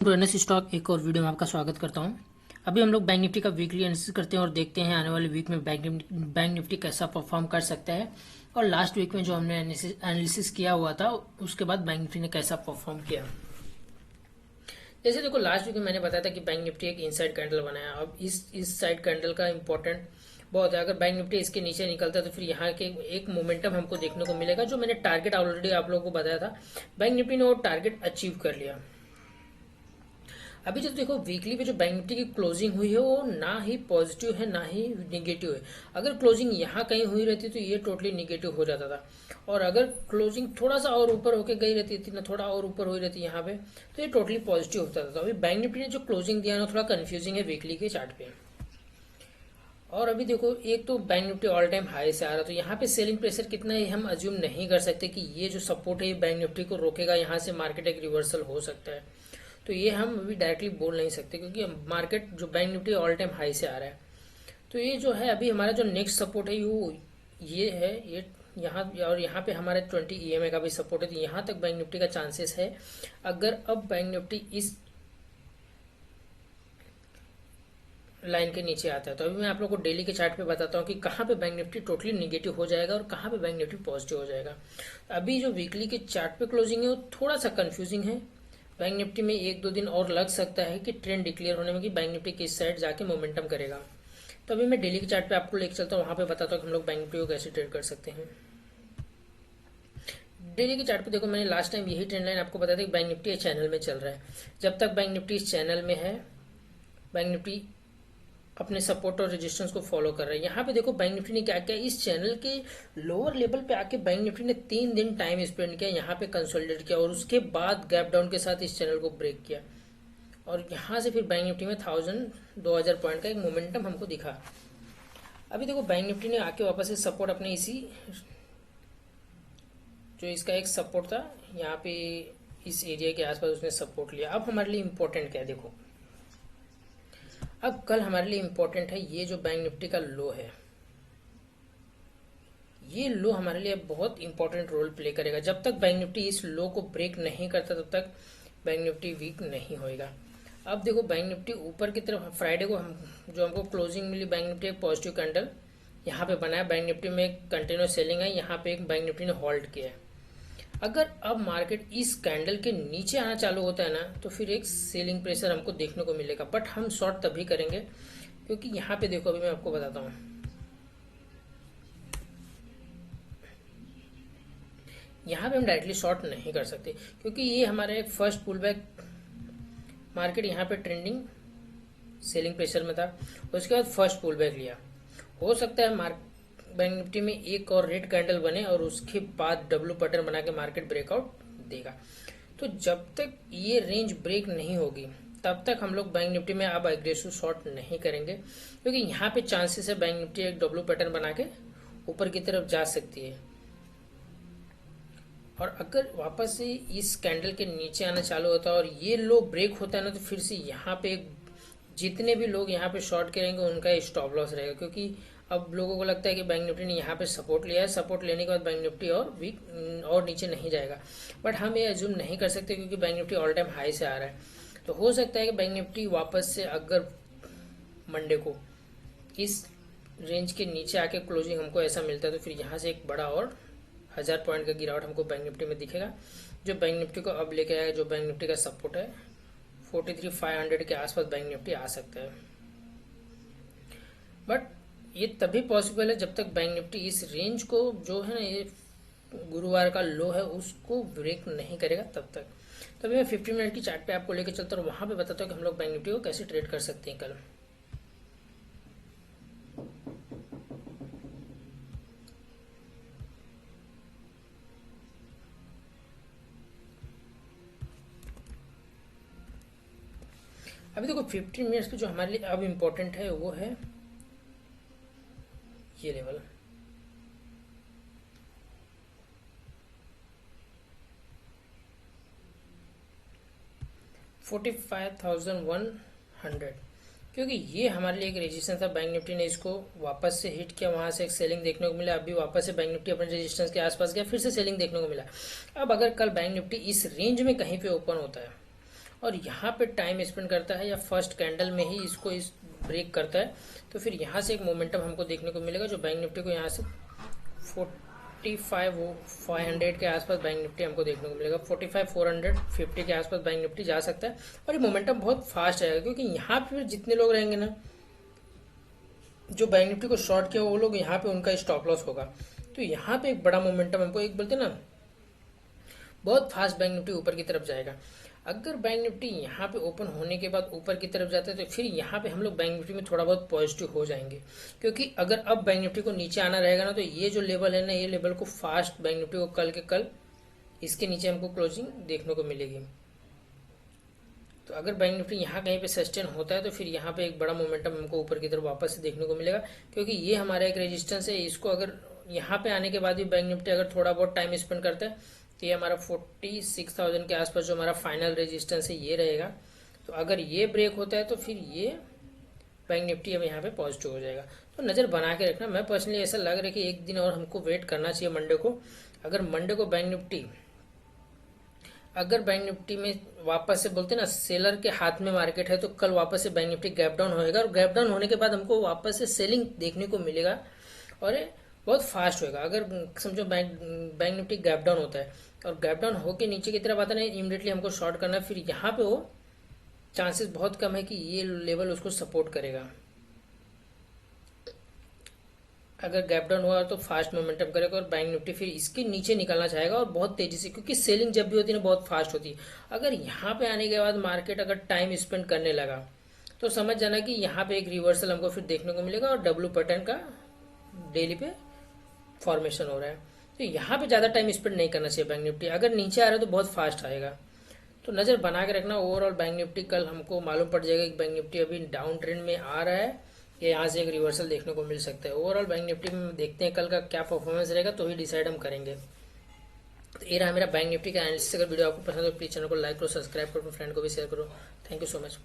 NS stock एक और video में आपका स्वागत करता हूं। अभी हम लोग बैंक निफ्टी का वीकली एनालिसिस करते हैं और देखते हैं आने वाले वीक में बैंक निफ्टी कैसा परफॉर्म कर सकता है। और लास्ट वीक में जो हमने एनालिसिस किया हुआ था उसके बाद बैंक निफ्टी ने कैसा परफॉर्म किया। जैसे देखो, लास्ट वीक में मैंने बताया था कि बैंक निफ्टी एक इनसाइड कैंडल बनाया। अब इस साइड कैंडल का इंपॉर्टेंट बहुत है। अगर बैंक निफ्टी इसके नीचे निकलता है तो फिर यहाँ के एक मोमेंटम हमको देखने को मिलेगा। जो मैंने टारगेट ऑलरेडी आप लोगों को बताया था, बैंक निफ्टी ने वो टारगेट अचीव कर लिया। अभी जो देखो, वीकली पे जो बैंक निफ्टी की क्लोजिंग हुई है वो ना ही पॉजिटिव है ना ही निगेटिव है। अगर क्लोजिंग यहाँ कहीं हुई रहती तो ये टोटली निगेटिव हो जाता था, और अगर क्लोजिंग थोड़ा सा और ऊपर होके गई रहती थी ना, थोड़ा और ऊपर हुई रहती यहाँ पे, तो ये टोटली पॉजिटिव होता था। तो अभी बैंक निफ्टी ने जो क्लोजिंग दिया ना, थोड़ा कंफ्यूजिंग है वीकली के चार्ट पे। और अभी देखो, एक तो bank Nifty all time high से आ रहा, तो यहाँ पे सेलिंग प्रेशर कितना है हम अज्यूम नहीं कर सकते कि ये जो सपोर्ट है ये बैंक निफ्टी को रोकेगा, यहाँ से मार्केट एक रिवर्सल हो सकता है। तो ये हम अभी डायरेक्टली बोल नहीं सकते, क्योंकि मार्केट जो bank Nifty all time high से आ रहा है। तो ये जो है अभी हमारा जो नेक्स्ट सपोर्ट है ये है, ये यहाँ, और यहाँ पे हमारे 20 EMA का भी सपोर्ट है। तो यहाँ तक बैंक निफ्टी का चांसेस है। अगर अब बैंक निफ्टी इस लाइन के नीचे आता है, तो अभी मैं आप लोग को डेली के चार्ट पे बताता हूँ कि कहाँ पे बैंक निफ्टी टोटली निगेटिव हो जाएगा और कहाँ पे बैंक निफ्टी पॉजिटिव हो जाएगा। अभी जो वीकली के चार्ट पे क्लोजिंग है वो थोड़ा सा कंफ्यूजिंग है। बैंक निफ्टी में 1-2 दिन और लग सकता है कि ट्रेंड डिक्लेयर होने में, कि बैंक निफ्टी किस साइड जाके मोमेंटम करेगा। तो अभी मैं डेली के चार्ट पे आपको लेकर चलता हूँ, वहाँ पे बताता हूँ कि हम लोग बैंक निफ्टी को कैसे ट्रेड कर सकते हैं। डेली के चार्ट पे देखो, मैंने लास्ट टाइम यही ट्रेंड लाइन आपको बताया था कि बैंक निफ्टी चैनल में चल रहा है। जब तक बैंक निफ्टी इस चैनल में है, बैंक निफ्टी अपने सपोर्ट और रेजिस्टेंस को फॉलो कर रहा है। यहाँ पे देखो, बैंक निफ्टी ने क्या किया, इस चैनल के लोअर लेवल पे आके बैंक निफ्टी ने 3 दिन टाइम स्पेंड किया, यहाँ पे कंसोलिडेट किया, और उसके बाद गैप डाउन के साथ इस चैनल को ब्रेक किया। और यहाँ से फिर बैंक निफ्टी में 1000-2000 पॉइंट का एक मोमेंटम हमको दिखा। अभी देखो, बैंक निफ्टी ने आके वापस से सपोर्ट अपने इसी, जो इसका एक सपोर्ट था यहाँ पे, इस एरिया के आसपास उसने सपोर्ट लिया। अब हमारे लिए इंपॉर्टेंट क्या है, देखो, अब कल हमारे लिए इंपॉर्टेंट है ये जो बैंक निफ्टी का लो है। ये लो हमारे लिए बहुत इंपॉर्टेंट रोल प्ले करेगा। जब तक बैंक निफ्टी इस लो को ब्रेक नहीं करता तब तक बैंक निफ्टी वीक नहीं होएगा। अब देखो, बैंक निफ्टी ऊपर की तरफ फ्राइडे को जो हमको क्लोजिंग मिली, बैंक निफ्टी एक पॉजिटिव कैंडल यहाँ पे बनाया, बैंक निफ्टी में कंटिन्यूस सेलिंग है, यहाँ पे एक बैंक निफ्टी ने होल्ड किया है। अगर अब मार्केट इस कैंडल के नीचे आना चालू होता है ना, तो फिर एक सेलिंग प्रेशर हमको देखने को मिलेगा। बट हम शॉर्ट तभी करेंगे, क्योंकि यहाँ पे देखो, अभी मैं आपको बताता हूँ, यहाँ पे हम डायरेक्टली शॉर्ट नहीं कर सकते, क्योंकि ये हमारा एक फर्स्ट पुल बैक, मार्केट यहाँ पे ट्रेंडिंग सेलिंग प्रेशर में था, उसके बाद फर्स्ट पुल बैक लिया। हो सकता है बैंक निफ्टी में एक और रेड कैंडल बने और उसके बाद डब्ल्यू पैटर्न बना के मार्केट ब्रेकआउट देगा। तो जब तक ये रेंज ब्रेक नहीं होगी तब तक हम लोग बैंक निफ्टी में अब एग्रेसिव शॉर्ट नहीं करेंगे, क्योंकि यहाँ पे चांसेस है बैंक निफ्टी एक डब्ल्यू पैटर्न बना के ऊपर की तरफ जा सकती है। और अगर वापस से इस कैंडल के नीचे आना चालू होता है और ये लो ब्रेक होता है ना, तो फिर से यहाँ पे जितने भी लोग यहाँ पे शॉर्ट करेंगे उनका स्टॉप लॉस रहेगा, क्योंकि अब लोगों को लगता है कि बैंक निफ्टी ने यहाँ पे सपोर्ट लिया है, सपोर्ट लेने के बाद बैंक निफ्टी और वीक और नीचे नहीं जाएगा। बट हम ये एज्यूम नहीं कर सकते, क्योंकि bank Nifty all time high से आ रहा है। तो हो सकता है कि बैंक निफ्टी वापस से अगर मंडे को इस रेंज के नीचे आके क्लोजिंग हमको ऐसा मिलता है, तो फिर यहाँ से एक बड़ा और 1000 पॉइंट का गिरावट हमको बैंक निफ्टी में दिखेगा, जो बैंक निफ्टी को अब लेके आएगा। जो बैंक निफ्टी का सपोर्ट है 43,500 के आसपास बैंक निफ्टी आ सकता है। बट ये तभी पॉसिबल है जब तक बैंक निफ्टी इस रेंज को, जो है ना, ये गुरुवार का लो है, उसको ब्रेक नहीं करेगा तब तक। तो अभी मैं 15 मिनट की चार्ट पे आपको लेकर चलता हूँ, वहां पे बताता हूँ कि हम लोग बैंक निफ्टी को कैसे ट्रेड कर सकते हैं कल। अभी देखो, 15 मिनट्स पे जो हमारे लिए अब इम्पोर्टेंट है वो है ये लेवल। $45,100, क्योंकि ये हमारे लिए एक रेजिस्टेंस था। बैंक निफ्टी ने इसको वापस से हिट किया, वहां से एक सेलिंग देखने को मिला। अभी वापस से बैंक निफ्टी अपने रेजिस्टेंस के आसपास गया, फिर से सेलिंग देखने को मिला। अब अगर कल बैंक निफ्टी इस रेंज में कहीं पे ओपन होता है और यहाँ पे टाइम स्पेंड करता है या फर्स्ट कैंडल में ही इसको इस ब्रेक करता है, तो फिर यहाँ से एक मोमेंटम हमको देखने को मिलेगा जो बैंक निफ्टी को यहाँ से 45,500 के आसपास बैंक निफ्टी हमको देखने को मिलेगा। 45,450 के आसपास बैंक निफ्टी जा सकता है और ये मोमेंटम बहुत फास्ट आएगा, क्योंकि यहाँ पे जितने लोग रहेंगे ना जो बैंक निफ्टी को शॉर्ट किया वो लोग यहाँ पे उनका स्टॉप लॉस होगा। तो यहाँ पे एक बड़ा मोमेंटम हमको, एक बोलते ना बहुत फास्ट बैंक निफ्टी ऊपर की तरफ जाएगा। अगर बैंक निफ्टी यहाँ पे ओपन होने के बाद ऊपर की तरफ जाता है तो फिर यहाँ पे हम लोग बैंक निफ्टी में थोड़ा बहुत पॉजिटिव हो जाएंगे, क्योंकि अगर अब बैंक निफ्टी को नीचे आना रहेगा ना तो ये जो लेवल है ना, ये लेवल को फास्ट बैंक निफ्टी को कल के कल इसके नीचे हमको क्लोजिंग देखने को मिलेगी। तो अगर बैंक निफ्टी यहाँ कहीं पे सस्टेन होता है तो फिर यहाँ पे एक बड़ा मोमेंटम हमको ऊपर की तरफ वापस से देखने को मिलेगा, क्योंकि ये हमारा एक रेजिस्टेंस है। इसको अगर यहाँ पे आने के बाद भी बैंक निफ्टी अगर थोड़ा बहुत टाइम स्पेंड करता है तो ये हमारा 46,000 के आसपास जो हमारा फाइनल रेजिस्टेंस है ये रहेगा। तो अगर ये ब्रेक होता है तो फिर ये बैंक निफ्टी अब यहाँ पे पॉजिटिव हो जाएगा। तो नज़र बना के रखना। मैं पर्सनली ऐसा लग रहा है कि एक दिन और हमको वेट करना चाहिए मंडे को। अगर मंडे को बैंक निफ्टी में वापस से बोलते ना सेलर के हाथ में मार्केट है तो कल वापस से बैंक निफ्टी गैप डाउन होएगा, और गैप डाउन होने के बाद हमको वापस से सेलिंग देखने को मिलेगा और ये बहुत फास्ट होएगा। अगर समझो बैंक निफ्टी गैप डाउन होता है और गैप डाउन होके नीचे की तरफ आता है, इमीडिएटली हमको शॉर्ट करना है, फिर यहाँ पे वो चांसेस बहुत कम है कि ये लेवल उसको सपोर्ट करेगा। अगर गैप डाउन हुआ तो फास्ट मोमेंटम करेगा और बैंक निफ्टी फिर इसके नीचे निकलना चाहेगा और बहुत तेजी से, क्योंकि सेलिंग जब भी होती है ना बहुत फास्ट होती है। अगर यहाँ पे आने के बाद मार्केट अगर टाइम स्पेंड करने लगा तो समझ जाना कि यहाँ पे एक रिवर्सल हमको फिर देखने को मिलेगा और डब्ल्यू पैटर्न का डेली पे फॉर्मेशन हो रहा है। तो यहाँ पे ज़्यादा टाइम स्पेंड नहीं करना चाहिए बैंक निफ्टी। अगर नीचे आ रहा है तो बहुत फास्ट आएगा, तो नज़र बना के रखना। ओवरऑल बैंक निफ्टी कल हमको मालूम पड़ जाएगा कि बैंक निफ्टी अभी डाउन ट्रेंड में आ रहा है या यहाँ से एक रिवर्सल देखने को मिल सकता है। ओवरऑल बैंक निफ्टी में देखते हैं कल का क्या परफॉर्मेंस रहेगा, तो ही डिसाइड हम करेंगे। तो ये रहा मेरा बैंक निफ्टी का एनालिसिस। अगर वीडियो आपको पसंद हो प्लीज़ चैनल को लाइक करो, सब्सक्राइब करो, फ्रेंड को भी शेयर करो। Thank you so much.